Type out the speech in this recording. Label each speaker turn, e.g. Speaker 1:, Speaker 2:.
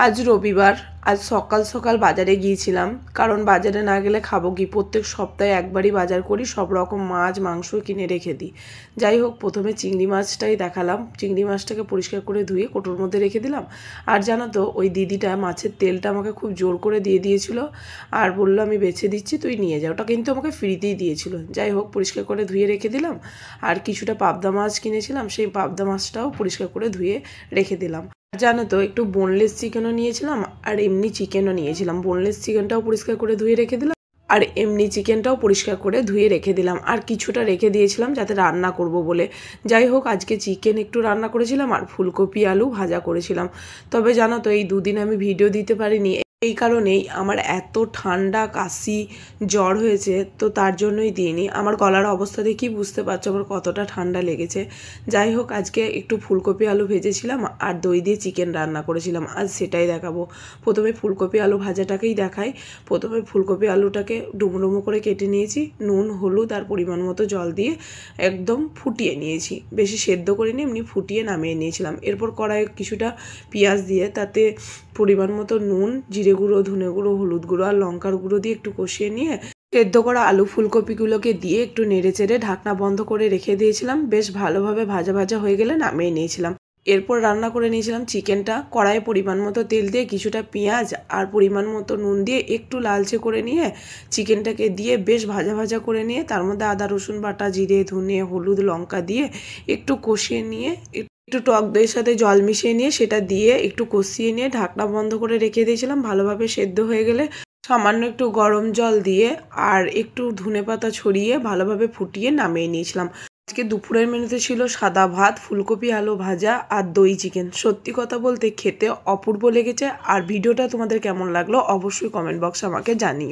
Speaker 1: আজ রবিবার। আজ সকাল সকাল বাজারে গিয়েছিলাম, কারণ বাজারে না গেলে খাবো কি। প্রত্যেক সপ্তাহে একবারই বাজার করি, সব রকম মাছ মাংস কিনে রেখে দিই। যাই হোক, প্রথমে চিংড়ি মাছটাই দেখালাম। চিংড়ি মাছটাকে পরিষ্কার করে ধুয়ে কোটোর মধ্যে রেখে দিলাম। আর জানো তো, ওই দিদিটা মাছের তেলটা আমাকে খুব জোর করে দিয়ে দিয়েছিল, আর বললো আমি বেছে দিচ্ছি, তুই নিয়ে যা। ওটা কিন্তু আমাকে ফ্রিতেই দিয়েছিল। যাই হোক, পরিষ্কার করে ধুয়ে রেখে দিলাম। আর কিছুটা পাবদা মাছ কিনেছিলাম, সেই পাবদা মাছটাও পরিষ্কার করে ধুয়ে রেখে দিলাম। জানো তো, একটু বোনলেস চিকেনও নিয়েছিলাম আর এমনি চিকেনও নিয়েছিলাম। বোনলেস চিকেনটাও পরিষ্কার করে ধুয়ে রেখে দিলাম, আর এমনি চিকেনটাও পরিষ্কার করে ধুয়ে রেখে দিলাম। আর কিছুটা রেখে দিয়েছিলাম যাতে রান্না করব বলে। যাই হোক, আজকে চিকেন একটু রান্না করেছিলাম আর ফুলকপি আলু ভাজা করেছিলাম। তবে জানো তো, এই দুদিন আমি ভিডিও দিতে পারিনি, এই কারণেই আমার এত ঠান্ডা কাশি জ্বর হয়েছে, তো তার জন্যই দিইনি। আমার গলার অবস্থা দেখেই বুঝতে পারছো আমার কতটা ঠান্ডা লেগেছে। যাই হোক, আজকে একটু ফুলকপি আলু ভেজেছিলাম আর দই দিয়ে চিকেন রান্না করেছিলাম, আজ সেটাই দেখাবো। প্রথমে ফুলকপি আলু ভাজাটাকেই দেখাই। প্রথমে ফুলকপি আলুটাকে ডুমো ডুমো করে কেটে নিয়েছি, নুন হলুদ আর পরিমাণ মতো জল দিয়ে একদম ফুটিয়ে নিয়েছি। বেশি সেদ্ধ করিনি, এমনি ফুটিয়ে নামিয়ে নিয়েছিলাম। এরপর কড়াইয়ে কিছুটা পেঁয়াজ দিয়ে তাতে পরিমাণ মতো নুন, জিরে গুঁড়ো, ধনে গুঁড়ো, হলুদ গুঁড়ো আর লঙ্কার গুঁড়ো দিয়ে একটু কষিয়ে নিয়ে সেদ্ধ করা আলু ফুলকপিগুলোকে দিয়ে একটু নেড়ে চেড়ে ঢাকনা বন্ধ করে রেখে দিয়েছিলাম। বেশ ভালোভাবে ভাজা ভাজা হয়ে গেলে নামিয়ে নিয়েছিলাম। এরপর রান্না করে নিয়েছিলাম চিকেনটা। কড়াইয়ে পরিমাণ মতো তেল দিয়ে কিছুটা পেঁয়াজ আর পরিমাণ মতো নুন দিয়ে একটু লালচে করে নিয়ে চিকেনটাকে দিয়ে বেশ ভাজা ভাজা করে নিয়ে তার মধ্যে আদা রসুন বাটা, জিরে ধনে হলুদ লঙ্কা দিয়ে একটু কষিয়ে নিয়ে একটু টক দইয়ের সাথে জল মিশিয়ে নিয়ে সেটা দিয়ে একটু কষিয়ে নিয়ে ঢাকনা বন্ধ করে রেখে দিয়েছিলাম। ভালোভাবে সেদ্ধ হয়ে গেলে সামান্য একটু গরম জল দিয়ে আর একটু ধনেপাতা ছড়িয়ে ভালোভাবে ফুটিয়ে নামিয়ে নিয়েছিলাম। আজকে দুপুরের মেনুতে ছিল সাদা ভাত, ফুলকপি আলু ভাজা আর দই চিকেন। সত্যি কথা বলতে খেতে অপূর্ব লেগেছে। আর ভিডিওটা তোমাদের কেমন লাগলো অবশ্যই কমেন্ট বক্সে আমাকে জানিও।